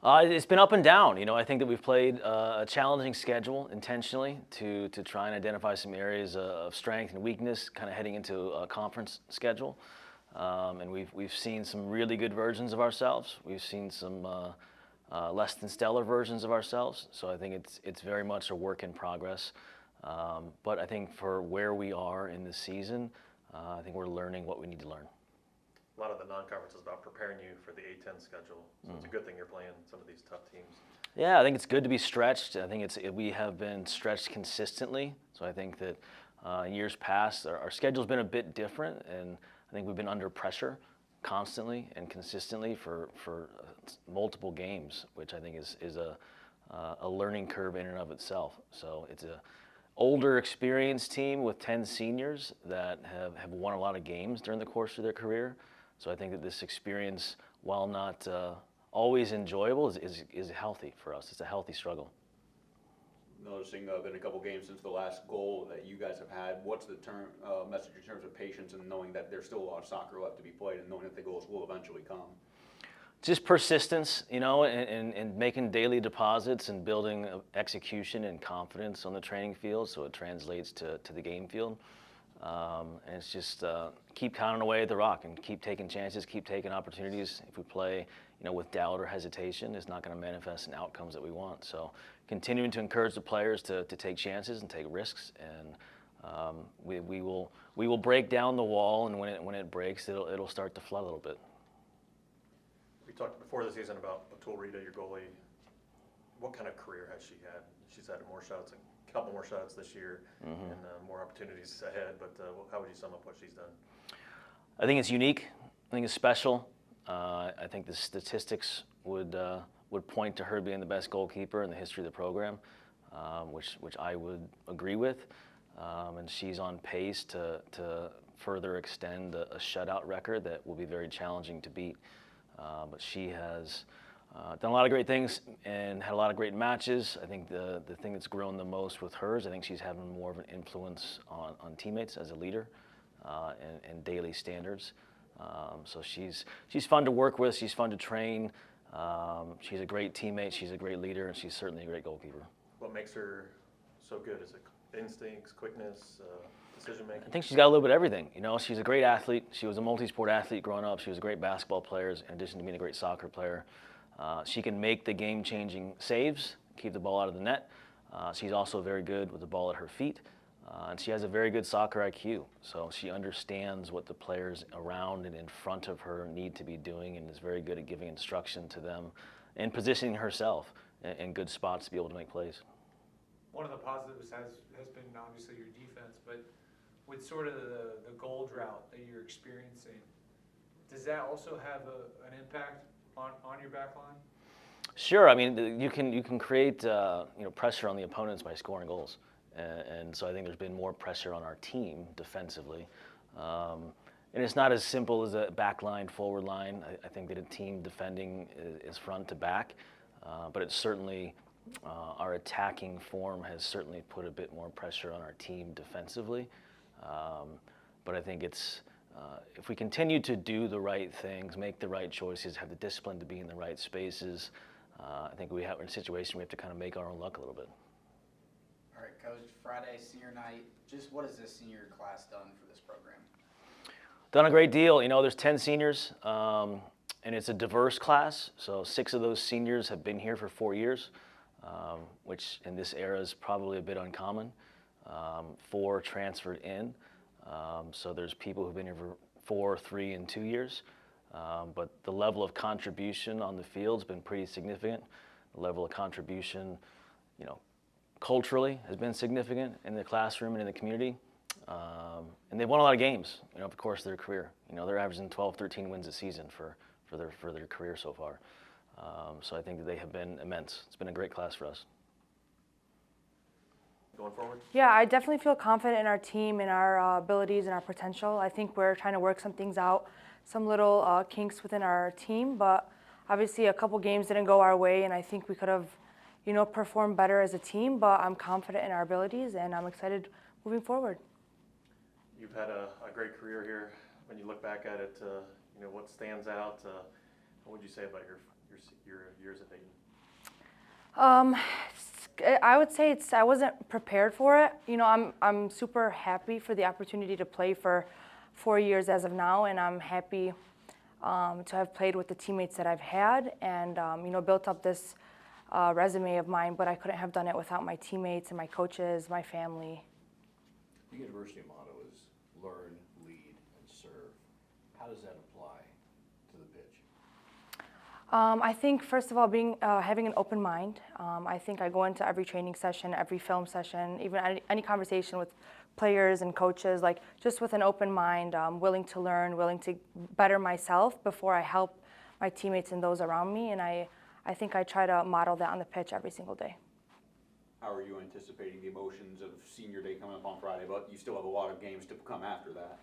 It's been up and down. I think that we've played a challenging schedule intentionally to try and identify some areas of strength and weakness, kind of heading into a conference schedule. And we've seen some really good versions of ourselves. We've seen some less than stellar versions of ourselves. So I think it's very much a work in progress. But I think for where we are in the season, I think we're learning what we need to learn. A lot of the non-conference is about preparing you for the A-10 schedule. So it's a good thing you're playing some of these tough teams. Yeah, I think it's good to be stretched. I think we have been stretched consistently. So I think that in years past, our schedule's been a bit different, and I think we've been under pressure constantly and consistently for multiple games, which I think is a learning curve in and of itself. So it's a older, experienced team with 10 seniors that have won a lot of games during the course of their career. So I think that this experience, while not always enjoyable, is healthy for us. It's a healthy struggle. Noticing been a couple games since the last goal that you guys have had. What's the message in terms of patience and knowing that there's still a lot of soccer left to be played and knowing that the goals will eventually come? Just persistence, and making daily deposits and building execution and confidence on the training field so it translates to the game field. And it's just keep pounding away at the rock and keep taking chances, keep taking opportunities. If we play, with doubt or hesitation, it's not going to manifest in outcomes that we want. So continuing to encourage the players to take chances and take risks, and we will break down the wall, and when it breaks, it'll start to flood a little bit. We talked before the season about Batoul Reda, your goalie. What kind of career has she had? She's had more shots, a couple more shots this year, and more opportunities ahead. But how would you sum up what she's done? I think it's unique. I think it's special. I think the statistics would point to her being the best goalkeeper in the history of the program, which I would agree with. And she's on pace to further extend a shutout record that will be very challenging to beat. But she has done a lot of great things and had a lot of great matches. I think the thing that's grown the most with hers, I think she's having more of an influence on teammates as a leader and daily standards. So she's fun to work with. She's fun to train. She's a great teammate. She's a great leader, and she's certainly a great goalkeeper. What makes her so good? Is it instincts, quickness, decision making? I think she's got a little bit of everything. She's a great athlete. She was a multi-sport athlete growing up. She was a great basketball player in addition to being a great soccer player. She can make the game-changing saves, keep the ball out of the net. She's also very good with the ball at her feet. And she has a very good soccer IQ. So she understands what the players around and in front of her need to be doing, and is very good at giving instruction to them and positioning herself in good spots to be able to make plays. One of the positives has been obviously your defense, but with sort of the goal drought that you're experiencing, does that also have an impact on your back line? Sure. I mean, you can create pressure on the opponents by scoring goals, and so I think there's been more pressure on our team defensively. And it's not as simple as a back line, forward line. I think that a team defending is front to back, but it's certainly our attacking form has certainly put a bit more pressure on our team defensively. But I think it's if we continue to do the right things, make the right choices, have the discipline to be in the right spaces, I think we're in a situation we have to kind of make our own luck a little bit. All right, Coach, Friday, senior night, just what has this senior class done for this program? Done a great deal. There's 10 seniors, and it's a diverse class. So 6 of those seniors have been here for 4 years, which in this era is probably a bit uncommon. 4 transferred in. So there's people who've been here for 4, 3, and 2 years. But the level of contribution on the field's been pretty significant. The level of contribution, culturally has been significant in the classroom and in the community. And they've won a lot of games, over the course of their career. They're averaging 12, 13 wins a season for their career so far. So I think that they have been immense. It's been a great class for us. Going forward? Yeah, I definitely feel confident in our team and our abilities and our potential. I think we're trying to work some things out, some little kinks within our team, but obviously a couple games didn't go our way, and I think we could have, performed better as a team, but I'm confident in our abilities, and I'm excited moving forward. You've had a great career here. When you look back at it, what stands out? What would you say about your years at Dayton? I would say I wasn't prepared for it. You know, I'm super happy for the opportunity to play for 4 years as of now, and I'm happy to have played with the teammates that I've had and, you know, built up this resume of mine, but I couldn't have done it without my teammates and my coaches, my family. The university motto is learn, lead, and serve. How does that apply to the pitch? I think, first of all, having an open mind. I think I go into every training session, every film session, even any conversation with players and coaches, like just with an open mind, willing to learn, willing to better myself before I help my teammates and those around me. And I think I try to model that on the pitch every single day. How are you anticipating the emotions of senior day coming up on Friday, but you still have a lot of games to come after that?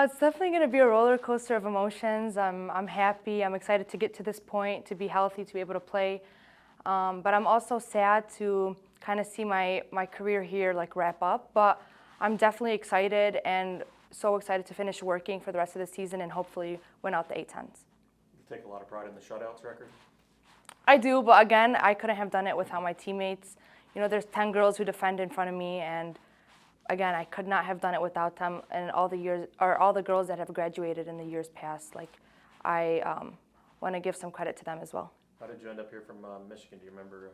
It's definitely going to be a roller coaster of emotions. I'm happy. I'm excited to get to this point, to be healthy, to be able to play. But I'm also sad to kind of see my career here like wrap up. But I'm definitely excited and so excited to finish working for the rest of the season and hopefully win out the A-10s. You take a lot of pride in the shutouts record? I do, but again, I couldn't have done it without my teammates. You know, there's 10 girls who defend in front of me, and again, I could not have done it without them and all the girls that have graduated in the years past. Like, I want to give some credit to them as well. How did you end up here from Michigan? Do you remember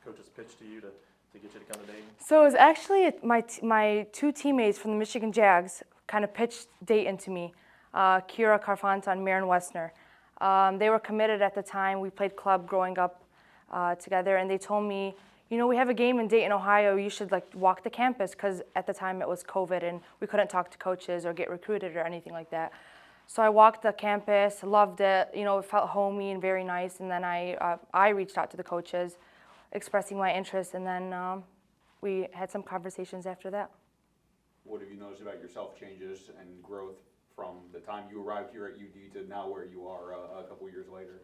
coach's pitch to you to get you to come to Dayton? So it was actually my two teammates from the Michigan Jags kind of pitched Dayton to me, Kira Carfanta and Maren Westner. They were committed at the time. We played club growing up together, and they told me, you know, we have a game in Dayton, Ohio. You should like walk the campus, because at the time it was COVID and we couldn't talk to coaches or get recruited or anything like that. So I walked the campus, loved it. You know, it felt homey and very nice. And then I reached out to the coaches, expressing my interest, and then we had some conversations after that. What have you noticed about yourself changes and growth from the time you arrived here at UD to now where you are a couple years later?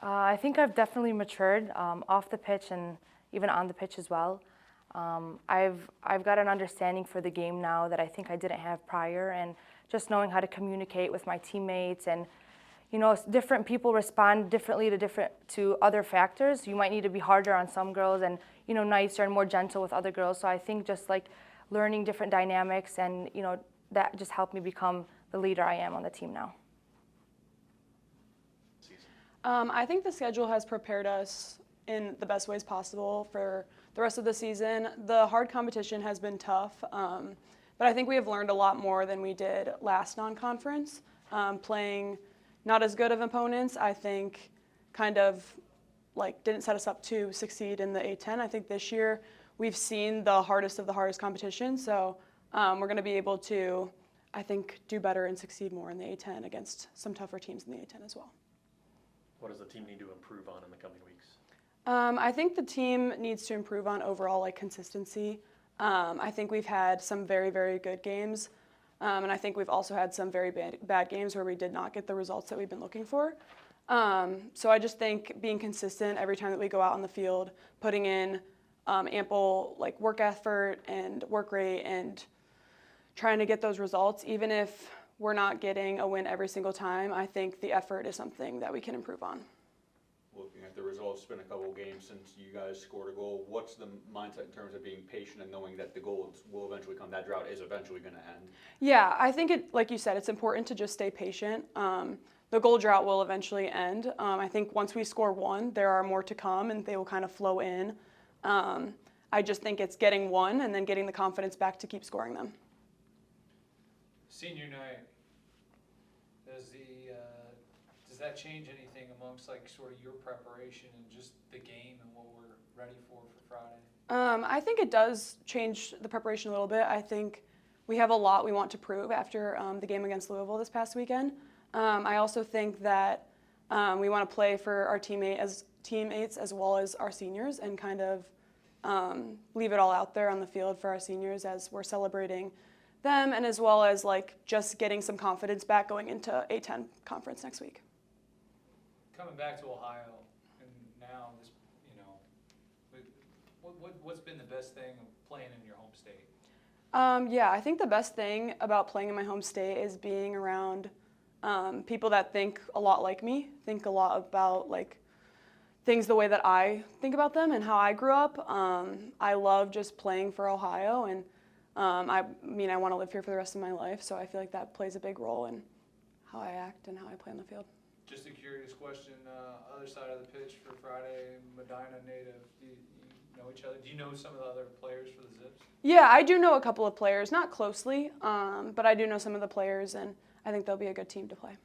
I think I've definitely matured off the pitch and even on the pitch as well. I've got an understanding for the game now that I think I didn't have prior, and just knowing how to communicate with my teammates. And you know, different people respond differently to other factors. You might need to be harder on some girls and, you know, nicer and more gentle with other girls. So I think just like learning different dynamics, and you know, that just helped me become the leader I am on the team now. I think the schedule has prepared us in the best ways possible for the rest of the season. The hard competition has been tough, but I think we have learned a lot more than we did last non-conference. Playing not as good of opponents, I think, kind of like didn't set us up to succeed in the A-10. I think this year we've seen the hardest of the hardest competition, so we're going to be able to, I think, do better and succeed more in the A-10 against some tougher teams in the A-10 as well. What does the team need to improve on in the coming weeks? I think the team needs to improve on overall like consistency. I think we've had some very, very good games, and I think we've also had some very bad games where we did not get the results that we've been looking for. So I just think being consistent every time that we go out on the field, putting in ample like work effort and work rate, and trying to get those results, even if we're not getting a win every single time. I think the effort is something that we can improve on. Looking at the results, it's been a couple games since you guys scored a goal. What's the mindset in terms of being patient and knowing that the goals will eventually come? That drought is eventually going to end. Yeah, I think it, like you said, it's important to just stay patient. The goal drought will eventually end. I think once we score one, there are more to come, and they will kind of flow in. I just think it's getting one and then getting the confidence back to keep scoring them. Senior night, does that change anything amongst like sort of your preparation and just the game and what we're ready for Friday? I think it does change the preparation a little bit. I think we have a lot we want to prove after the game against Louisville this past weekend. I also think that we want to play for our teammates as well as our seniors, and kind of leave it all out there on the field for our seniors as we're celebrating them, and as well as like just getting some confidence back going into A-10 conference next week. Coming back to Ohio, and now this, you know, what's been the best thing of playing in your home state? Yeah, I think the best thing about playing in my home state is being around people that think a lot like me, think a lot about like things the way that I think about them and how I grew up. I love just playing for Ohio, and I want to live here for the rest of my life, so I feel like that plays a big role in how I act and how I play on the field. Just a curious question, other side of the pitch for Friday, Medina native, do you know each other? Do you know some of the other players for the Zips? Yeah, I do know a couple of players, not closely, but I do know some of the players, and I think they'll be a good team to play.